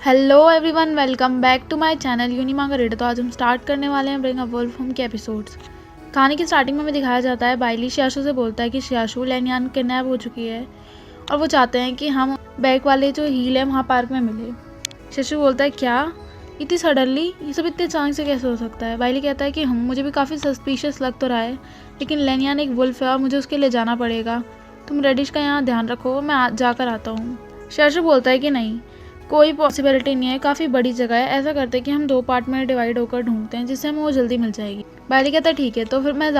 Hello everyone, welcome back to my channel यूनिमा का radio. तो आज हम स्टार्ट करने वाले हैं ब्रिंग अ वुल्फ होम के एपिसोड्स। कहानी की स्टार्टिंग में हमें दिखाया जाता है बाइली शियाशु से बोलता है कि शियाशु लेनियान किडनैप हो चुकी है और वो चाहते हैं कि हम बैक वाले जो हील है वहाँ पार्क में मिले। शियाशु बोलता है क्या इतनी सडनली, ये सब इतने अचानक से कैसे हो सकता है। बाइली कहता है कि मुझे भी काफ़ी सस्पिशियस लग तो रहा है, लेकिन लेनियान एक वुल्फ है और मुझे उसके लिए जाना पड़ेगा। तुम रेडिश का यहाँ ध्यान रखो, मैं जाकर आता हूँ। शियाशु बोलता है कि नहीं, कोई पॉसिबिलिटी नहीं है, काफ़ी बड़ी जगह है। ऐसा करते हैं कि हम 2 पार्ट में डिवाइड होकर ढूंढते हैं जिससे हमें वो जल्दी मिल जाएगी। बाइली कहता है ठीक है, तो फिर मैं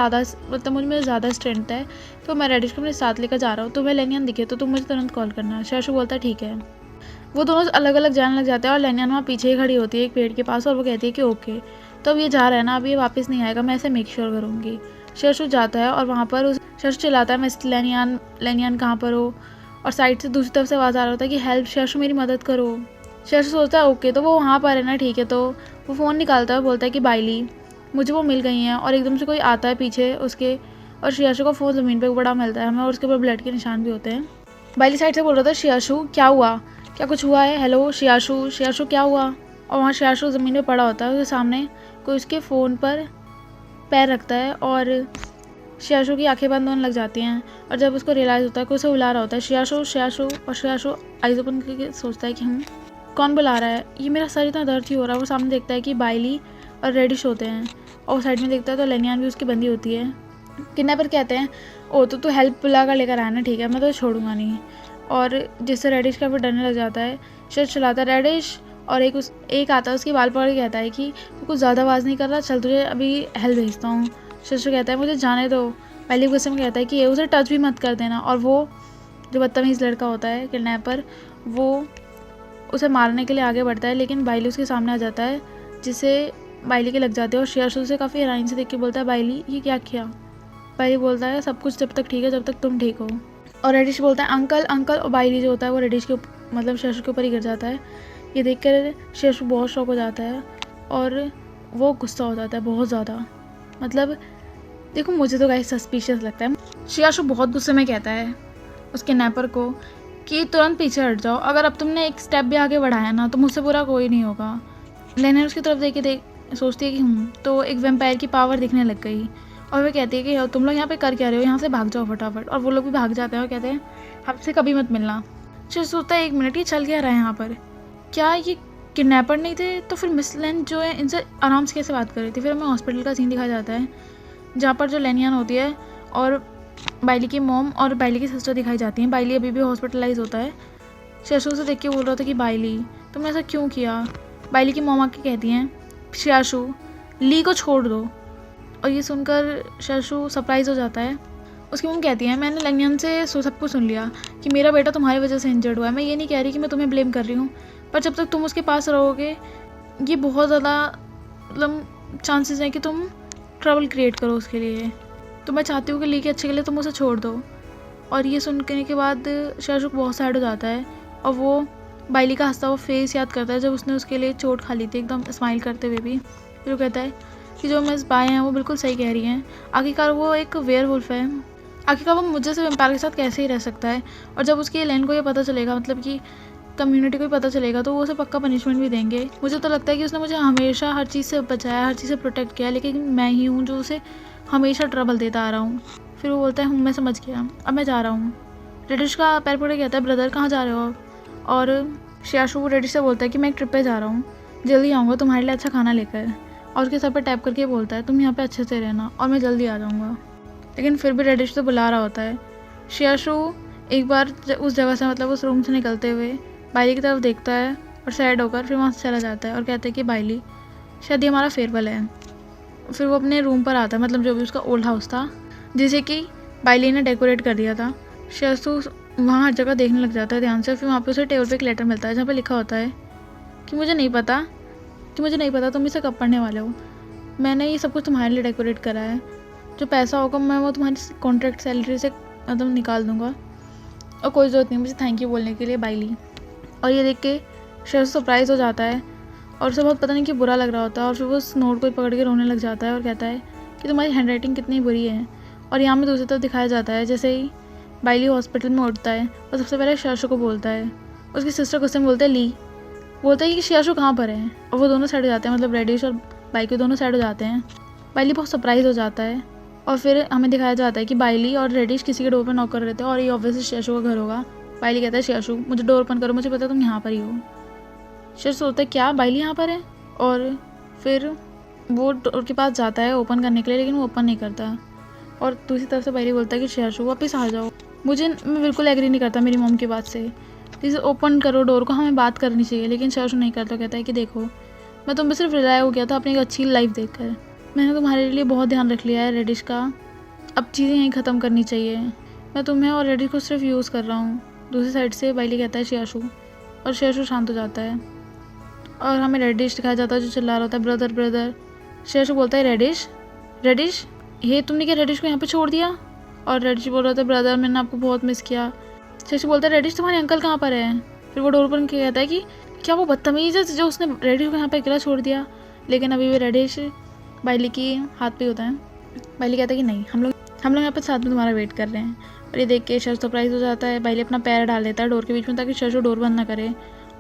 मुझ में ज़्यादा स्ट्रेंथ है तो मैं रेडिश को अपने साथ लेकर जा रहा हूँ। तुम्हें लेनियन दिखे तो तुम मुझे तुरंत कॉल करना। शियाशु बोलता है ठीक है। वो दोनों अलग अलग जाने लग जाते हैं और लेनियन वहाँ पीछे ही खड़ी होती है एक पेड़ के पास और वो कहती है कि ओके, तो अब ये जा रहा है ना, अब ये वापस नहीं आएगा, मैं ऐसे मेक श्योर करूँगी। शियाशु जाता है और वहाँ पर शियाशु चिल्लाता है, मैं लेनियन कहाँ पर हो। और साइड से दूसरी तरफ से आवाज़ आ रहा होता है कि हेल्प शियाशु, मेरी मदद करो। शियाशु सोचता है ओके, तो वो वहाँ पर है ना, ठीक है। तो वो फ़ोन निकालता है और बोलता है कि बाइली, मुझे वो मिल गई हैं। और एकदम से कोई आता है पीछे उसके और शियाशु को फ़ोन ज़मीन पे पड़ा मिलता है हमें और उसके ऊपर ब्लड के निशान भी होते हैं। बाइली साइड से बोल रहा था शियाशु क्या हुआ, क्या कुछ हुआ है, हेलो शियाशु क्या हुआ। और वहाँ शियाशु ज़मीन पर पड़ा होता है, उसके सामने कोई उसके फ़ोन पर पैर रखता है और शियाशु की आंखें बंद होने लग जाती हैं। और जब उसको रियलाइज़ होता है कि उसे बुला रहा होता है शियाशु। और शियाशु आइज़ ओपन करके सोचता है कि कौन बुला रहा है, ये मेरा सर इतना दर्द ही हो रहा है। वो सामने देखता है कि बाइली और रेडिश होते हैं और साइड में देखता है तो लेनियान भी उसकी बंदी होती है। किडनैपर कहते हैं ओ तो तू हेल्प बुला कर लेकर आया ना, ठीक है, मैं तो छोड़ूंगा नहीं। और जिससे रेडिश का फिर डरने लग जाता है। शायद चलाता है रेडिश और एक आता है उसकी बाल पकड़ के कहता है कि तू कुछ ज़्यादा आवाज़ नहीं कर रहा, चल तुझे अभी हेल्प भेजता हूँ। शशु कहता है मुझे जाने दो। पहले गुस्से में कहता है कि ये उसे टच भी मत कर देना। और वो जो बदतमीज़ लड़का होता है किडनैपर, वो उसे मारने के लिए आगे बढ़ता है, लेकिन बाइली उसके सामने आ जाता है जिसे बाइली के लग जाते हैं। और शियाशु से काफ़ी हैरानी से देख के बोलता है बाइली ये क्या किया। बाइली बोलता है सब कुछ जब तक ठीक है जब तक तुम ठीक हो। और रेडिश बोलता है अंकल। और बाइली जो होता है वो रेडिश के मतलब शियाशु के ऊपर ही गिर जाता है। ये देख कर शियाशु बहुत शॉक हो जाता है और वो गुस्सा हो जाता है बहुत ज़्यादा। मतलब देखो, मुझे तो गाइस सस्पिशियस लगता है। शियाशु बहुत गुस्से में कहता है उस किडनैपर को कि तुरंत पीछे हट जाओ, अगर अब तुमने एक स्टेप भी आगे बढ़ाया ना तो मुझसे बुरा कोई नहीं होगा। लेनियन उसकी तरफ देख सोचती है कि तो एक वैम्पायर की पावर दिखने लग गई और वह कहती है कि तुम लोग यहाँ पे कर क्या रहे हो, यहाँ से भाग जाओ फटाफट। और वो लोग भी भाग जाते हैं और कहते हैं हमसे कभी मत मिलना। शियाशु सोचता है 1 मिनट, ये चल क्या रहा है यहाँ पर, क्या ये किडनैपर नहीं थे? तो फिर मिस लेन जो है इनसे आराम से कैसे बात कर रही थी। फिर हमें हॉस्पिटल का सीन दिखाया जाता है जहाँ पर जो लेनियन होती है और बाइली की मॉम और बाइली की सिस्टर दिखाई जाती हैं। बाइली अभी भी हॉस्पिटलाइज होता है। शियाशु से देख के बोल रहा था कि बाइली तुमने ऐसा क्यों किया। बाइली की मॉम आके कहती हैं शियाशु ली को छोड़ दो। और ये सुनकर शियाशु सरप्राइज हो जाता है। उसकी मॉम कहती है मैंने लेनियन से सब कुछ सुन लिया कि मेरा बेटा तुम्हारी वजह से इंजर्ड हुआ है। मैं ये नहीं कह रही कि मैं तुम्हें ब्लेम कर रही हूँ, पर जब तक तुम उसके पास रहोगे ये बहुत ज़्यादा मतलब चांसेस हैं कि तुम ट्रबल क्रिएट करो उसके लिए। तो मैं चाहती हूँ कि ली के अच्छे के लिए तुम उसे छोड़ दो। और ये सुनने के बाद शियाशु बहुत सैड हो जाता है और वो बाइली का हंसता हुआ फेस याद करता है जब उसने उसके लिए चोट खा ली थी, एकदम स्माइल करते हुए भी। फिर वो कहता है कि जो मिस बाय हैं वो बिल्कुल सही कह रही हैं, आखिरकार वो एक वेयरवुल्फ है, आखिरकार वो मुझे से वैम्पायर के साथ कैसे ही रह सकता है। और जब उसकी लेन को ये पता चलेगा, मतलब कि कम्युनिटी को ही पता चलेगा, तो वो उसे पक्का पनिशमेंट भी देंगे। मुझे तो लगता है कि उसने मुझे हमेशा हर चीज़ से बचाया, हर चीज़ से प्रोटेक्ट किया, लेकिन मैं ही हूँ जो उसे हमेशा ट्रबल देता आ रहा हूँ। फिर वो बोलता है मैं समझ गया, अब मैं जा रहा हूँ। रेडिश का पैर पकड़ के कहता है ब्रदर कहाँ जा रहे हो आप। और शियाशु रेडिश से बोलता है कि मैं एक ट्रिप पे जा रहा हूँ, जल्दी आऊँगा तुम्हारे लिए अच्छा खाना लेकर। और उसके सर पर टैप करके बोलता है तुम यहाँ पे अच्छे से रहना और मैं जल्दी आ जाऊँगा। लेकिन फिर भी रेडिश तो बुला रहा होता है। शियाशु एक बार उस जगह से मतलब उस रूम से निकलते हुए बाइली की तरफ देखता है और सैड होकर फिर वहाँ से चला जाता है और कहता है कि बाइली शायद ये हमारा फेयरवेल है। फिर वो अपने रूम पर आता है, मतलब जो भी उसका ओल्ड हाउस था जिसे कि बाइली ने डेकोरेट कर दिया था। शियाशु वहाँ हर जगह देखने लग जाता है ध्यान से। फिर वहाँ पे उसे टेबल पे एक लेटर मिलता है जहाँ पे लिखा होता है कि मुझे नहीं पता तुम इसे कब पढ़ने वाले हो, मैंने ये सब कुछ तुम्हारे लिए डेकोरेट करा है, जो पैसा होगा मैं वो तुम्हारी कॉन्ट्रैक्ट सैलरी से मतलब निकाल दूँगा और कोई ज़रूरत नहीं मुझे थैंक यू बोलने के लिए बाइली। और ये देख के शियाशु सरप्राइज़ हो जाता है और उसे बहुत पता नहीं कि बुरा लग रहा होता है। और फिर वो उस नोट को पकड़ के रोने लग जाता है और कहता है कि तुम्हारी हैंडराइटिंग कितनी बुरी है। और यहाँ में दूसरी तरफ दिखाया जाता है जैसे ही बाइली हॉस्पिटल में उठता है और सबसे पहले शियाशु को बोलता है। उसकी सिस्टर गुस्से में बोलते हैं ली बोलता है कि शियाशु कहाँ पर है, और वो दोनों साइड हो जाते हैं, मतलब रेडिश और बाइली दोनों साइड हो जाते हैं। बाइली बहुत सरप्राइज हो जाता है और फिर हमें दिखाया जाता है कि बाइली और रेडिश किसी के डोर पर नॉक कर रहे थे और ये ऑब्वियसली शियाशु का घर होगा। बाइली कहता है शियाशु मुझे डोर ओपन करो, मुझे पता है तुम यहाँ पर ही हो। शियाशु सोचता है क्या बाइली यहाँ पर है, और फिर वो डोर के पास जाता है ओपन करने के लिए, लेकिन वो ओपन नहीं करता। और दूसरी तरफ से बाइली बोलता है कि शियाशु वापस आ जाओ। मैं बिल्कुल एग्री नहीं करता मेरी मॉम की बात से, प्लीज़ ओपन करो डोर को, हमें बात करनी चाहिए। लेकिन शियाशु नहीं करता, कहता है कि देखो मैं तुम पे सिर्फ रिलाय हो गया था अपनी एक अच्छी लाइफ देखकर, मैंने तुम्हारे लिए बहुत ध्यान रख लिया है रेडिश का, अब चीज़ें यहीं ख़त्म करनी चाहिए, मैं तुम्हें और रेडिश को सिर्फ यूज़ कर रहा हूँ। दूसरी साइड से बाइली कहता है शियाशु, और शियाशु शांत हो जाता है और हमें रेडिश दिखाया जाता है जो चिल्ला रहा होता है ब्रदर ब्रदर। शियाशु बोलता है रेडिश रेडिश ये तुमने क्या रेडिश को यहाँ पे छोड़ दिया, और रेडिश बोल रहा था ब्रदर मैंने आपको बहुत मिस किया। शियाशु बोलता है रेडिश तुम्हारे अंकल कहाँ पर है। फिर वो डोर ओपन के कहता है कि क्या वो बदतमीज़ है जो उसने रेडिश को यहाँ पे अकेला छोड़ दिया, लेकिन अभी भी रेडिश बाइली की हाथ पे होता है। बाइली कहता है कि नहीं हम लोग यहाँ पे साथ में तुम्हारा वेट कर रहे हैं। और ये देख के शियाशु सरप्राइज हो जाता है। बाइली अपना पैर डाल देता है डोर के बीच में ताकि शियाशु डोर बंद ना करे,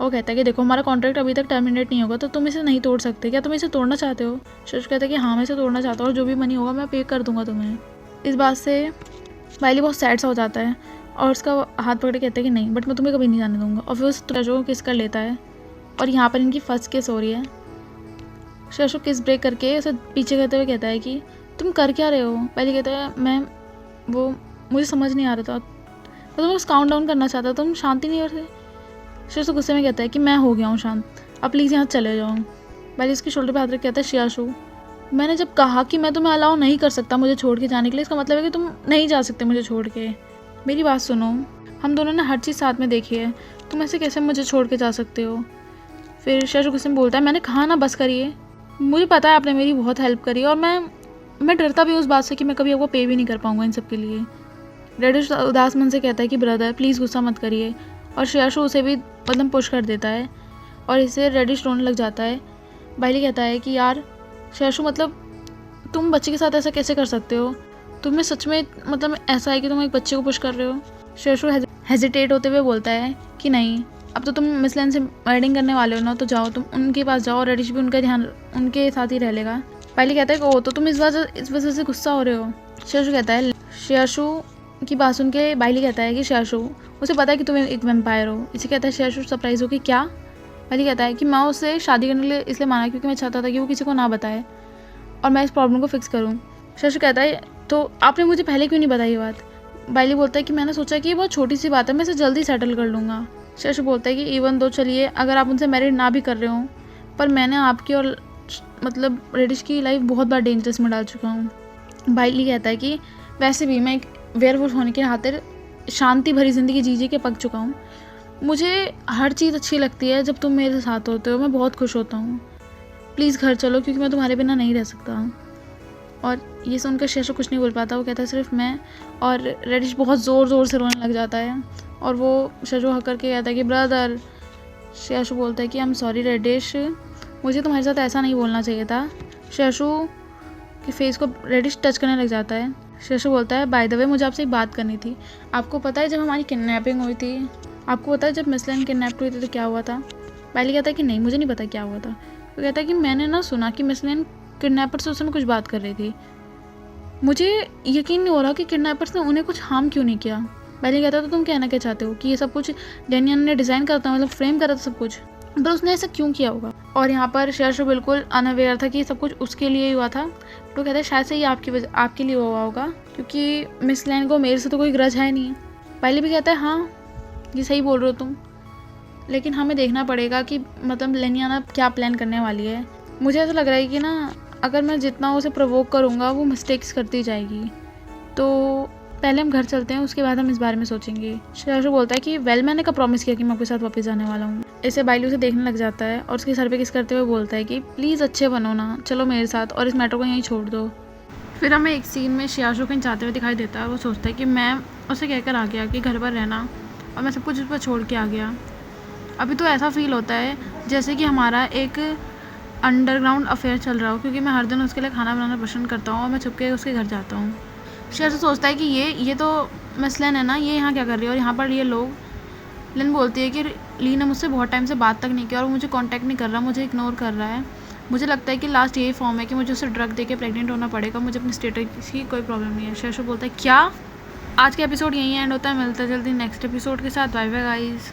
और कहता है कि देखो हमारा कॉन्ट्रैक्ट अभी तक टर्मिनेट नहीं होगा तो तुम इसे नहीं तोड़ सकते, क्या तुम इसे तोड़ना चाहते हो। शियाशु कहता है कि हाँ मैं इसे तोड़ना चाहता हूँ और जो भी मनी होगा मैं पे कर दूंगा तुम्हें। इस बात से बाइली बहुत सैड सा हो जाता है और उसका हाथ पकड़ के कहता है कि नहीं बट मैं तुम्हें कभी नहीं जाने दूंगा, और फिर उस शियाशु को किस कर लेता है। और यहाँ पर इनकी फर्स्ट किस हो रही है। शियाशु किस ब्रेक करके उसे पीछे करते हुए कहता है कि तुम कर क्या रहे हो। बाइली कहता है मुझे समझ नहीं आ रहा था, तो तुम काउंट डाउन करना चाहता, तुम शांति नहीं करते। शियाशु गुस्से में कहता है कि मैं हो गया हूँ शांत, अब प्लीज़ यहाँ चले जाओ। बाइली उसके शोल्डर पे हाथ रख कहता है शियाशु मैंने जब कहा कि मैं तुम्हें अलाउ नहीं कर सकता मुझे छोड़ के जाने के लिए, इसका मतलब है कि तुम नहीं जा सकते मुझे छोड़ के। मेरी बात सुनो, हम दोनों ने हर चीज़ साथ में देखी है, तुम ऐसे कैसे मुझे छोड़ के जा सकते हो। फिर शियाशु गुस्से में बोलता है मैंने कहा ना बस करिए, मुझे पता है आपने मेरी बहुत हेल्प करी और मैं डरता भी उस बात से कि मैं कभी आपको पे भी नहीं कर पाऊँगा इन सब के लिए। रेडिश उदास मन से कहता है कि ब्रदर प्लीज़ गुस्सा मत करिए, और शियाशु उसे भी मतलब पुश कर देता है और इससे रेडिश रोने लग जाता है। बाइली कहता है कि यार शियाशु मतलब तुम बच्चे के साथ ऐसा कैसे कर सकते हो, तुम्हें सच में मतलब ऐसा है कि तुम एक बच्चे को पुश कर रहे हो। शियाशु हेजिटेट होते हुए बोलता है कि नहीं अब तो तुम मिस लैन से वेडिंग करने वाले हो ना, तो जाओ तुम उनके पास जाओ और रेडिश भी उनका ध्यान उनके साथ ही रह लेगा। बाइली कहता है कि ओ तो तुम इस वजह से गुस्सा हो रहे हो। शियाशु कहता है शियाशु की बात सुन के बाइली कहता है कि शियाशु उसे पता है कि तुम एक वैम्पायर हो। इसे कहता है शियाशु सरप्राइज हो कि क्या। बाइली कहता है कि मैं उससे शादी करने के लिए इसलिए माना क्योंकि मैं चाहता था कि वो किसी को ना बताए और मैं इस प्रॉब्लम को फिक्स करूँ। शियाशु कहता है तो आपने मुझे पहले क्यों नहीं बताई ये बात। बाइली बोलता है कि मैंने सोचा कि ये बहुत छोटी सी बात है, मैं इसे जल्दी सेटल कर लूँगा। शियाशु बोलता है कि इवन दो चलिए अगर आप उनसे मैरिड ना भी कर रहे हो, पर मैंने आपकी और मतलब रेडिश की लाइफ बहुत बार डेंजरस में डाल चुका हूँ। बाइली कहता है कि वैसे भी मैं एक वेयरवुल्फ होने के खातिर शांति भरी ज़िंदगी जी के पक चुका हूँ, मुझे हर चीज़ अच्छी लगती है जब तुम मेरे साथ होते हो, मैं बहुत खुश होता हूँ, प्लीज़ घर चलो क्योंकि मैं तुम्हारे बिना नहीं रह सकता। और ये सुनकर शियाशु कुछ नहीं बोल पाता, वो कहता है सिर्फ मैं, और रेडिश बहुत ज़ोर से रोने लग जाता है और वो शियाशु हक करके कहता है कि ब्रदर। शियाशु बोलता है कि आई एम सॉरी रेडिश, मुझे तुम्हारे साथ ऐसा नहीं बोलना चाहिए था। शियाशु के फेस को रेडिश टच करने लग जाता है। शियाशु बोलता है बाय द वे मुझे आपसे एक बात करनी थी, आपको पता है जब हमारी किडनैपिंग हुई थी, आपको पता है जब मिस लैन किडनैप हुई थी तो क्या हुआ था। बाइली कहता है कि नहीं मुझे नहीं पता क्या हुआ था। वो कहता है कि मैंने ना सुना कि मिस लैन किडनैपर से उस समय कुछ बात कर रही थी, मुझे यकीन नहीं हो रहा कि किडनैपर्स ने उन्हें कुछ हार्म क्यों नहीं किया। बाइली कहता है तो तुम कहना क्या चाहते हो कि ये सब कुछ डेनियन ने डिज़ाइन करता मतलब फ्रेम करा था सब कुछ, पर उसने ऐसा क्यों किया होगा। और यहाँ पर शियाशु बिल्कुल अनअवेयर था कि सब कुछ उसके लिए ही हुआ था। तो कहता है शायद से ये आपके लिए हुआ होगा क्योंकि मिस लैन को मेरे से तो कोई ग्रज है नहीं। बाइली भी कहता है हाँ ये सही बोल रहे हो तुम, लेकिन हमें देखना पड़ेगा कि मतलब लेनियाना क्या प्लान करने वाली है। मुझे ऐसा लग रहा है कि ना अगर मैं जितना उसे प्रोवोक करूँगा वो मिस्टेक्स करती जाएगी, तो पहले हम घर चलते हैं उसके बाद हम इस बारे में सोचेंगे। शियाशु बोलता है कि वेल मैंने कब प्रॉमिस किया कि मैं आपके साथ वापस जाने वाला हूँ। इसे बाइली उसे देखने लग जाता है और उसके सर पे किस करते हुए बोलता है कि प्लीज़ अच्छे बनो ना, चलो मेरे साथ और इस मैटर को यहीं छोड़ दो। फिर हमें एक सीन में शियाशु कहीं जाते हुए दिखाई देता है। वो सोचता है कि मैं उसे कहकर आ गया कि घर पर रहना और मैं सब कुछ उस पर छोड़ के आ गया। अभी तो ऐसा फील होता है जैसे कि हमारा एक अंडरग्राउंड अफेयर चल रहा हो, क्योंकि मैं हर दिन उसके लिए खाना बनाना पसंद करता हूँ और मैं छुपके उसके घर जाता हूँ। शियाशु सोचता है कि ये तो मिस लैन है ना, ये यहाँ क्या कर रही है और यहाँ पर ये लोग लिन बोलती है कि ली ने मुझसे बहुत टाइम से बात तक नहीं किया और मुझे कांटेक्ट नहीं कर रहा, मुझे इग्नोर कर रहा है। मुझे लगता है कि लास्ट यही फॉर्म है कि मुझे उसे ड्रग देके प्रेग्नेंट होना पड़ेगा, मुझे अपने स्टेटस की कोई प्रॉब्लम नहीं है। शाशु बोलता है क्या? आज का एपिसोड यहीं एंड होता है, मिलते जल्दी नेक्स्ट एपिसोड के साथ। Bye bye guys.